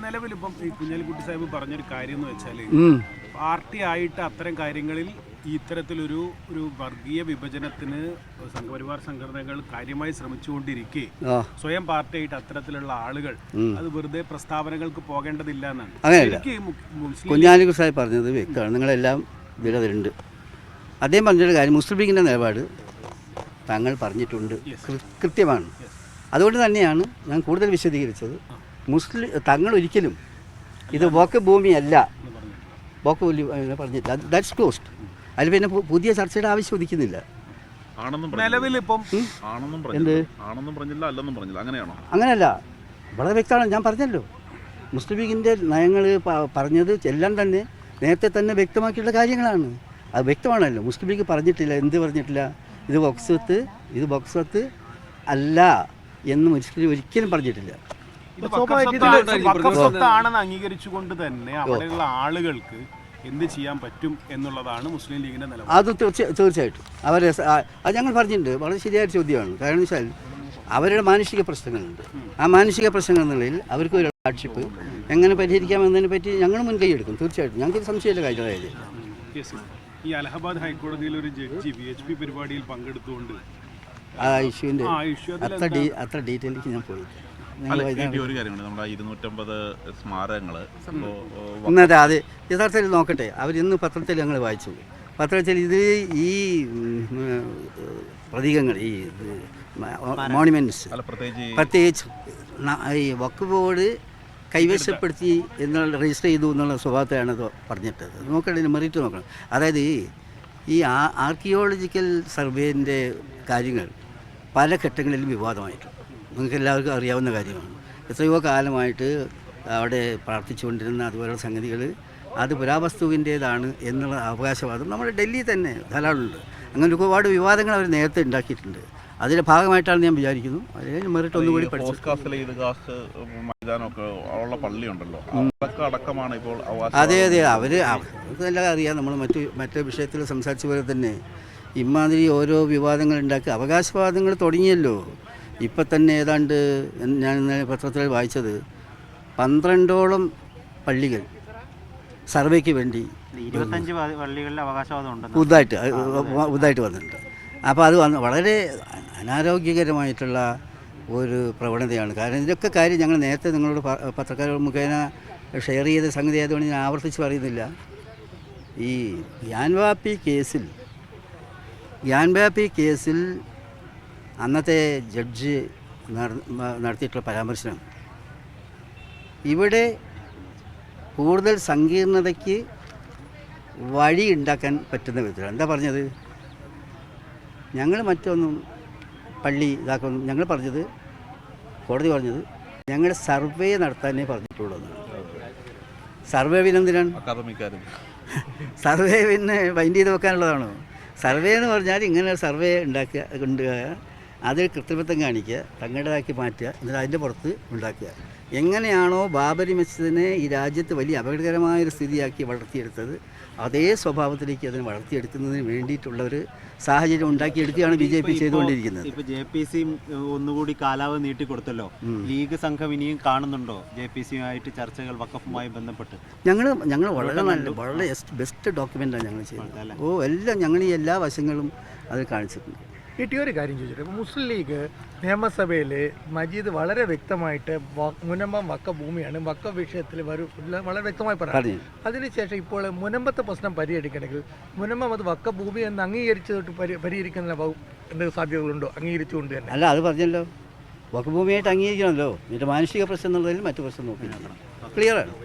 നിലവിലിപ്പം ഈ കുഞ്ഞാലിക്കുട്ടി സാഹിബ് പറഞ്ഞൊരു കാര്യം എന്ന് വെച്ചാൽ പാർട്ടി ആയിട്ട് അത്തരം കാര്യങ്ങളിൽ ഇത്തരത്തിലൊരു വർഗീയ വിഭജനത്തിന് സംഘപരിവാർ സംഘടനകൾ കാര്യമായി ശ്രമിച്ചുകൊണ്ടിരിക്കെ സ്വയം പാർട്ടിയായിട്ട് അത്തരത്തിലുള്ള ആളുകൾ അത് വെറുതെ പ്രസ്താവനകൾക്ക് പോകേണ്ടതില്ല എന്നാണ്. കുഞ്ഞാലിക്കുട്ടി സാഹിബ് പറഞ്ഞത് വ്യക്തമാണ്, നിങ്ങളെല്ലാം വിലതരുണ്ട്. അദ്ദേഹം പറഞ്ഞൊരു കാര്യം, മുസ്ലിം ലീഗിൻ്റെ നിലപാട് താങ്കൾ പറഞ്ഞിട്ടുണ്ട്, കൃത്യമാണ്. അതുകൊണ്ട് തന്നെയാണ് ഞാൻ കൂടുതൽ വിശദീകരിച്ചത്. തങ്ങൾ ഒരിക്കലും ഇത് വഖഫ് ഭൂമിയല്ല, വഖഫ് പറഞ്ഞിട്ടില്ല, ദാറ്റ്സ് ക്ലോസ്ഡ്. അതിൽ പിന്നെ പുതിയ ചർച്ചയുടെ ആവശ്യം ഉദിക്കുന്നില്ല. അങ്ങനെയല്ല, വളരെ വ്യക്തമാണ്. ഞാൻ പറഞ്ഞല്ലോ, മുസ്ലിം ലീഗിൻ്റെ നയങ്ങൾ പറഞ്ഞത് എല്ലാം തന്നെ നേരത്തെ തന്നെ വ്യക്തമാക്കിയുള്ള കാര്യങ്ങളാണ്. അത് വ്യക്തമാണല്ലോ. മുസ്ലിം ലീഗ് പറഞ്ഞിട്ടില്ല, എന്ത് പറഞ്ഞിട്ടില്ല, ഇത് വഖഫ് അല്ല എന്ന് മുസ്ലിം ലീഗ് ഒരിക്കലും പറഞ്ഞിട്ടില്ല. ആണെന്ന് അംഗീകരിച്ചുകൊണ്ട് തന്നെ അവിടെയുള്ള ആളുകൾക്ക് എന്ത് ചെയ്യാൻ പറ്റും എന്നുള്ളതാണ് മുസ്ലിം ലീഗിന്റെ നിലപാട്. അത് തീർച്ചയായിട്ടും അത് ഞങ്ങൾ പറഞ്ഞിട്ടുണ്ട്. വളരെ ശരിയായ ചോദ്യമാണ്. കാരണം വെച്ചാൽ അവരുടെ മാനുഷിക പ്രശ്നങ്ങളുണ്ട്. ആ മാനുഷിക പ്രശ്നങ്ങൾ എന്നുള്ളതിൽ അവർക്ക് ഒരു ഹാർഡ്ഷിപ്പ് എങ്ങനെ പരിഹരിക്കാമെന്നതിനെ പറ്റി ഞങ്ങൾ മുൻകൈ എടുക്കും. തീർച്ചയായിട്ടും ഞങ്ങൾക്ക് സംശയമില്ല കാര്യമായത്. ഈ അലഹബാദ് ഹൈക്കോടതിയിൽ ഒരു ജഡ്ജി VHP പരിപാടിയിൽ പങ്കെടുത്തുകൊണ്ട് ആ ഇഷ്യൂവിൻ്റെ അത്ര ഡീറ്റെയിലേക്ക് ഞാൻ പോയി. ഒരു കാര്യമാണ്, നമ്മുടെ 250 സ്മാരകങ്ങൾ ഇന്നത്തെ അത് യഥാർത്ഥത്തിൽ നോക്കട്ടെ. ഇന്ന് പത്രത്തിൽ ഞങ്ങൾ വായിച്ചു. പത്രത്തിൽ ഇത് ഈ പ്രതീകങ്ങൾ, ഈ മോണുമെൻറ്റ്സ് പ്രത്യേകിച്ച് ഈ വഖഫ് ബോർഡ് കൈവശപ്പെടുത്തി എന്നുള്ള രജിസ്റ്റർ ചെയ്തു എന്നുള്ള സ്വഭാവത്തെയാണ് അത് പറഞ്ഞിട്ടത്. നോക്കട്ടെ, മെറിറ്റ് നോക്കണം. അതായത് ഈ ആർക്കിയോളജിക്കൽ സർവേൻ്റെ കാര്യങ്ങൾ പല ഘട്ടങ്ങളിലും വിവാദമായിട്ടുണ്ട്. നിങ്ങൾക്ക് എല്ലാവർക്കും അറിയാവുന്ന കാര്യമാണ്. എത്രയോ കാലമായിട്ട് അവിടെ പ്രാർത്ഥിച്ചുകൊണ്ടിരുന്ന അതുപോലുള്ള സംഗതികൾ അത് പുരാവസ്തുവിൻ്റേതാണ് എന്നുള്ള അവകാശവാദം നമ്മുടെ ഡൽഹിയിൽ തന്നെ ധാരാളമുണ്ട്. അങ്ങനെ ഒരുപാട് വിവാദങ്ങൾ അവർ നേരത്തെ ഉണ്ടാക്കിയിട്ടുണ്ട്. അതിൻ്റെ ഭാഗമായിട്ടാണ് ഞാൻ വിചാരിക്കുന്നു. അതിന് മെറിറ്റ് ഒന്നുകൂടി പഠിച്ചു. അതെ അവർക്കെല്ലാം അറിയാം. നമ്മൾ മറ്റു വിഷയത്തിൽ സംസാരിച്ച പോലെ തന്നെ ഇമാതിരി ഓരോ വിവാദങ്ങൾ ഉണ്ടാക്കി അവകാശവാദങ്ങൾ തുടങ്ങിയല്ലോ. ഇപ്പം തന്നെ ഏതാണ്ട് ഞാൻ ഇന്നലെ പത്രത്തിൽ വായിച്ചത് 12ഓളം പള്ളികൾ സർവേക്ക് വേണ്ടി 25 പള്ളികളിൽ അവകാശവാദം പുതുതായിട്ട് വന്നിട്ടുണ്ട്. അപ്പോൾ അത് വളരെ അനാരോഗ്യകരമായിട്ടുള്ള ഒരു പ്രവണതയാണ്. കാരണം ഇതിൻ്റെയൊക്കെ കാര്യം ഞങ്ങൾ നേരത്തെ നിങ്ങളോട് പത്രക്കാർ മുഖേന ഷെയർ ചെയ്ത സംഗതി ആയതുകൊണ്ട് ഞാൻ ആവർത്തിച്ച് പറയുന്നില്ല. ഈ ഗ്യാൻവാപ്പി കേസിൽ അന്നത്തെ ജഡ്ജി നടത്തിയിട്ടുള്ള പരാമർശനം ഇവിടെ കൂടുതൽ സങ്കീർണതയ്ക്ക് വഴി ഉണ്ടാക്കാൻ പറ്റുന്ന വിധത്തിലാണ്. എന്താ പറഞ്ഞത്? ഞങ്ങൾ മറ്റൊന്നും പള്ളി ഇതാക്കൊന്നും ഞങ്ങൾ പറഞ്ഞത്, കോടതി പറഞ്ഞത് ഞങ്ങൾ സർവേ നടത്താനേ പറഞ്ഞിട്ടുള്ളൂ. സർവേ പിന്നെന്തിനാണ്? സർവേ പിന്നെ ബൈൻഡ് ചെയ്ത് വെക്കാനുള്ളതാണോ? സർവേ എന്ന് പറഞ്ഞാൽ ഇങ്ങനെ സർവേ ഉണ്ടാക്കുക, അതിൽ കൃത്രിമത്വം കാണിക്കുക, തങ്ങളുടേതാക്കി മാറ്റുക, എന്നിട്ട് അതിൻ്റെ പുറത്ത് ഉണ്ടാക്കുക. എങ്ങനെയാണോ ബാബരി മസ്ജിദിനെ ഈ രാജ്യത്ത് വലിയ അപകടകരമായൊരു സ്ഥിതിയാക്കി വളർത്തിയെടുത്തത്, അതേ സ്വഭാവത്തിലേക്ക് അതിനെ വളർത്തിയെടുക്കുന്നതിന് വേണ്ടിയിട്ടുള്ള ഒരു സാഹചര്യം ഉണ്ടാക്കിയെടുക്കുകയാണ് BJP ചെയ്തുകൊണ്ടിരിക്കുന്നത്. ഇപ്പോൾ JPC ഒന്നുകൂടി കാലാവധി നീട്ടിക്കൊടുത്തല്ലോ. ലീഗ് സംഘം ഇനിയും കാണുന്നുണ്ടോ JPC-യുമായിട്ട് ചർച്ചകൾ വഖഫുമായി ബന്ധപ്പെട്ട്? ഞങ്ങൾ വളരെ ബെസ്റ്റ് ഡോക്യുമെൻ്റാണ് ഞങ്ങൾ ചെയ്തത്. എല്ലാം ഞങ്ങൾ ഈ എല്ലാ വശങ്ങളും അത് കാണിച്ചിട്ടുണ്ട്. ഒരു കാര്യം ചോദിച്ചിട്ട്, ഇപ്പോൾ മുസ്ലിം ലീഗ് നിയമസഭയിൽ മജീദ് വളരെ വ്യക്തമായിട്ട് മുനമ്പം വഖഫ് ഭൂമിയാണ്, വഖഫ് വിഷയത്തിൽ വളരെ വ്യക്തമായി പറഞ്ഞു. അതിനുശേഷം ഇപ്പോൾ മുനമ്പത്തെ പ്രശ്നം പരിഹരിക്കണമെങ്കിൽ മുനമ്പം അത് വഖഫ് ഭൂമി എന്ന് അംഗീകരിച്ചിട്ട് പരിഹരിക്കുന്ന സാധ്യതകളുണ്ടോ? അംഗീകരിച്ചുകൊണ്ട് തന്നെ അല്ല, അത് പറഞ്ഞല്ലോ, വഖഫ് ഭൂമിയായിട്ട് അംഗീകരിക്കണമല്ലോ. എന്നിട്ട് മാനുഷിക പ്രശ്നം എന്നുള്ളതിൽ മറ്റു പ്രശ്നം നോക്കി ക്ലിയറാണ്.